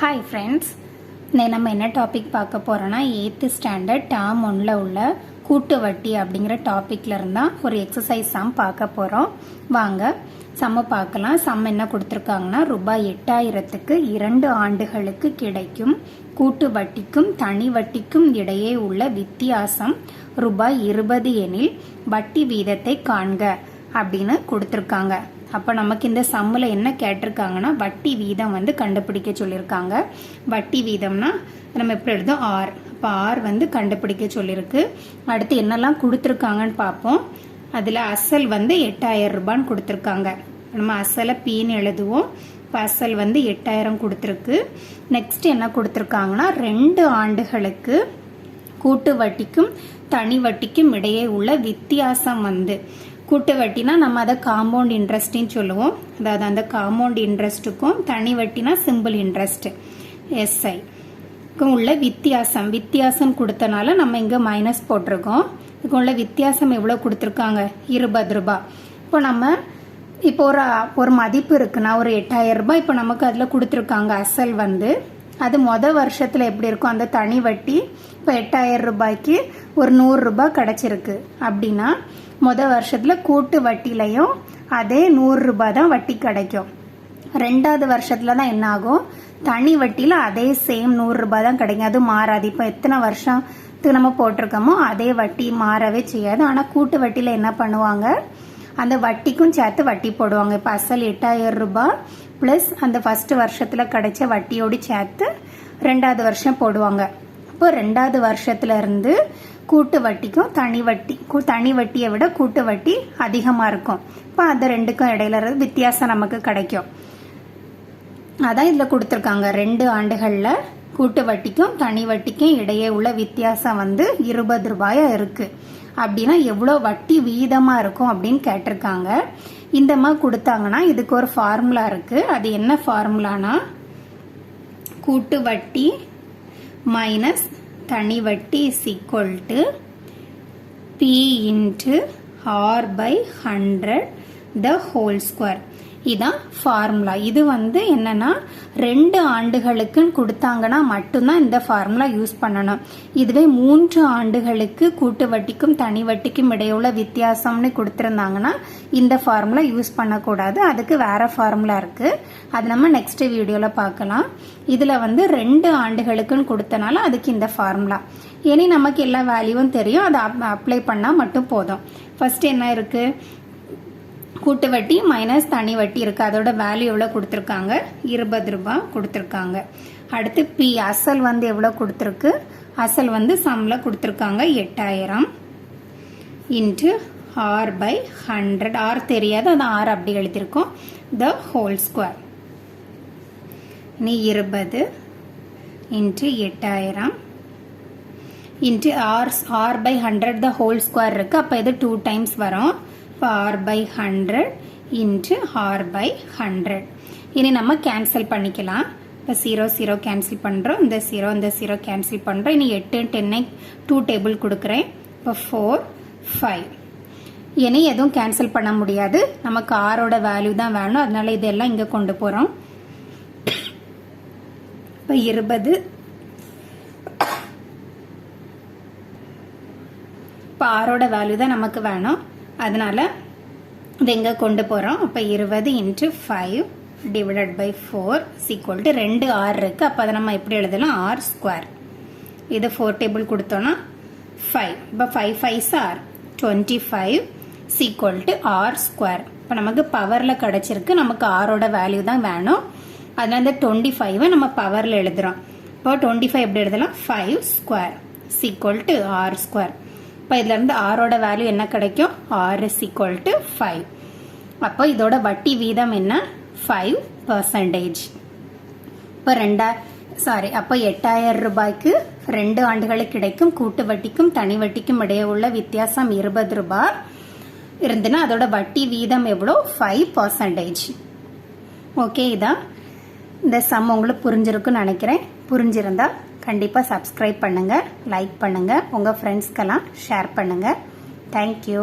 Hi friends, நம்ம என்ன topic பார்க்க போகிறோன்னா 8th ஸ்டாண்டர்ட் டேர்ம் 1ல் உள்ள கூட்டு வட்டி அப்படிங்கிற டாப்பிக்கில் இருந்தால் ஒரு எக்ஸசைஸ் சம் பார்க்க போகிறோம். வாங்க சம்ம பார்க்கலாம். சம் என்ன கொடுத்துருக்காங்கன்னா, ரூபாய் 8000க்கு 2 ஆண்டுகளுக்கு கிடைக்கும் கூட்டு வட்டிக்கும் தனி வட்டிக்கும் இடையே உள்ள வித்தியாசம் ரூபாய் 20 எனில் வட்டி வீதத்தை காண்க அப்படின்னு கொடுத்துருக்காங்க. அப்போ நமக்கு இந்த சம்மில் என்ன கேட்டிருக்காங்கன்னா, வட்டி வீதம் வந்து கண்டுபிடிக்க சொல்லியிருக்காங்க. வட்டி வீதம்னா நம்ம எப்படி எழுதும், ஆர். இப்போ ஆர் வந்து கண்டுபிடிக்க சொல்லியிருக்கு. அடுத்து என்னெல்லாம் கொடுத்துருக்காங்கன்னு பார்ப்போம். அதில் அசல் வந்து 8000 ரூபான்னு கொடுத்துருக்காங்க. நம்ம அசலை பீன்னு எழுதுவோம். இப்போ அசல் வந்து 8000 கொடுத்துருக்கு. நெக்ஸ்ட் என்ன கொடுத்துருக்காங்கன்னா, 2 ஆண்டுகளுக்கு கூட்டு வட்டிக்கும் தனி வட்டிக்கும் இடையே உள்ள வித்தியாசம் வந்து, கூட்டு வட்டினா நம்ம அதை காம்பவுண்ட் இன்ட்ரெஸ்ட்னு சொல்லுவோம். அதாவது அந்த காம்பவுண்ட் இன்ட்ரெஸ்ட்டுக்கும் தனி வட்டினா சிம்பிள் இன்ட்ரெஸ்ட் எஸ்ஐக்கும் உள்ள வித்தியாசம் கொடுத்தனால நம்ம இங்கே மைனஸ் போட்டிருக்கோம். இதுக்கு உள்ள வித்தியாசம் எவ்வளோ கொடுத்துருக்காங்க, 20 ரூபாய். இப்போ ஒரு மதிப்பு இருக்குன்னா ஒரு 8000 ரூபாய் இப்போ நமக்கு அதில் கொடுத்துருக்காங்க. அசல் வந்து அது வருஷத்தில் எப்படி இருக்கும், அந்த தனி வட்டி இப்போ 8000 ரூபாய்க்கு ஒரு 100 ரூபாய் கிடச்சிருக்கு அப்படின்னா வருஷத்தில் கூட்டு வட்டிலையும் அதே 100 ரூபாய் தான் வட்டி கிடைக்கும். 2வது வருஷத்துல தான் என்ன ஆகும், தனி வட்டியில் அதே சேம் 100 ரூபாய் தான் கிடைக்கும். அது மாறாது. இப்போ எத்தனை வருஷத்துக்கு நம்ம போட்டிருக்கோமோ அதே வட்டி மாறவே செய்யாது. ஆனால் கூட்டு வட்டியில் என்ன பண்ணுவாங்க, அந்த வட்டிக்கும் சேர்த்து வட்டி போடுவாங்க. இப்போ அசல் 8000 ரூபாய் ப்ளஸ் அந்த ஃபர்ஸ்ட் வருஷத்தில் கிடைச்ச வட்டியோடு சேர்த்து 2வது வருஷம் போடுவாங்க. இப்போ 2வது வருஷத்துல இருந்து கூட்டு வட்டிக்கும் தனி வட்டியை விட கூட்டு வட்டி அதிகமாக இருக்கும். இப்போ அந்த ரெண்டுக்கும் இடையில வித்தியாசம் நமக்கு கிடைக்கும். அதான் இதில் கொடுத்துருக்காங்க. 2 ஆண்டுகளில் கூட்டு வட்டிக்கும் தனி வட்டிக்கும் இடையே உள்ள வித்தியாசம் வந்து 20 ரூபாயா இருக்கு. அப்படின்னா எவ்வளோ வட்டி வீதமாக இருக்கும் அப்படின்னு கேட்டிருக்காங்க. இந்த மாதிரி கொடுத்தாங்கன்னா இதுக்கு ஒரு ஃபார்முலா இருக்கு. அது என்ன ஃபார்முலானா, கூட்டு வட்டி மைனஸ் தனி வட்டி is equal to P into R by 100 the whole square. இதான் ஃபார்முலா. இது வந்து என்னன்னா 2 ஆண்டுகளுக்குன்னு கொடுத்தாங்கன்னா மட்டும்தான் இந்த ஃபார்முலா யூஸ் பண்ணணும். இதுவே 3 ஆண்டுகளுக்கு கூட்டு வட்டிக்கும் தனி வட்டிக்கும் இடையுள்ள வித்தியாசம்னு கொடுத்துருந்தாங்கன்னா இந்த ஃபார்முலா யூஸ் பண்ணக்கூடாது. அதுக்கு வேற ஃபார்முலா இருக்கு. அது நம்ம நெக்ஸ்ட் வீடியோல பார்க்கலாம். இதுல வந்து 2 ஆண்டுகளுக்குன்னு கொடுத்தனால அதுக்கு இந்த ஃபார்முலா. இனி நமக்கு எல்லா வேல்யூவும் தெரியும். அதை அப்ளை பண்ணா மட்டும் போதும். ஃபர்ஸ்ட் என்ன இருக்கு, கூட்டு வட்டி மைனஸ் தனி வட்டி இருக்கு. அதோட வேல்யூ எவ்வளவு கொடுத்துருக்காங்க, 20 ரூபாய் கொடுத்துருக்காங்க. அடுத்து பி அசல் வந்து எவ்வளவு கொடுத்துருக்கு, அசல் வந்து சம்ல கொடுத்துருக்காங்க 8000 இன்ட்டு ஆர் பை 100. ஆர் தெரியாது, அது ஆர் அப்படி எழுதியிருக்கோம். The whole square. நீ 20 into 8000 into R by 100 the whole square இருக்கு. அப்போ இது 2 டைம்ஸ் வரும். இப்போ R by 100 into R by 100. இனி நம்ம கேன்சல் பண்ணிக்கலாம். இப்போ 0 கேன்சல் பண்ணுறோம். இந்த 0 கேன்சல் பண்ணுறோம். இனி 8 10 2 டேபிள் கொடுக்குறேன். இப்போ 4 5. இனி எதுவும் கேன்சல் பண்ண முடியாது. நமக்கு ஆரோட வேல்யூ தான் வேணும். அதனால இதெல்லாம் இங்கே கொண்டு போகிறோம். இப்போ 20. இப்போ ஆரோட வேல்யூ தான் நமக்கு வேணும். அதனால இது எங்க கொண்டு போறோம். அப்ப 20 into 5 divided by 4 equal to 2 R இருக்கு. அப்ப அதை நம்ம எப்படி எழுதலாம், ஆர் ஸ்கொயர். இது 4 டேபிள் கொடுத்தோம்னா 5. இப்போ 5 5 R 25 equal to R square. இப்போ நமக்கு பவர்ல கிடைச்சிருக்கு. நமக்கு ஆரோட வேல்யூ தான் வேணும். அதனால இந்த 25 நம்ம பவர்ல எழுதுறோம். இப்போ 25 எப்படி எழுதலாம், 5 square equal to R square. இப்போ இதுல இருந்து ஆரோட வேல்யூ என்ன கிடைக்கும், ஆர் இஸ் ஈக்குவல் டு 5. அப்போ இதோட வட்டி வீதம் என்ன, 5%. இப்போ அப்போ 8000 ரூபாய்க்கு 2 ஆண்டுகளுக்கு கிடைக்கும் கூட்டு வட்டிக்கும் தனி வட்டிக்கும் இடையே உள்ள வித்தியாசம் 20 ரூபாய் இருந்துன்னா அதோட வட்டி வீதம் எவ்வளோ, 5%. ஓகே, இதான் இந்த சம் உங்களுக்கு புரிஞ்சிருக்குன்னு நினைக்கிறேன். புரிஞ்சிருந்தா கண்டிப்பாக சப்ஸ்கிரைப் பண்ணுங்கள், லைக் பண்ணுங்கள், உங்கள் ஃப்ரெண்ட்ஸ்க்கெல்லாம் ஷேர் பண்ணுங்கள். தேங்க்யூ.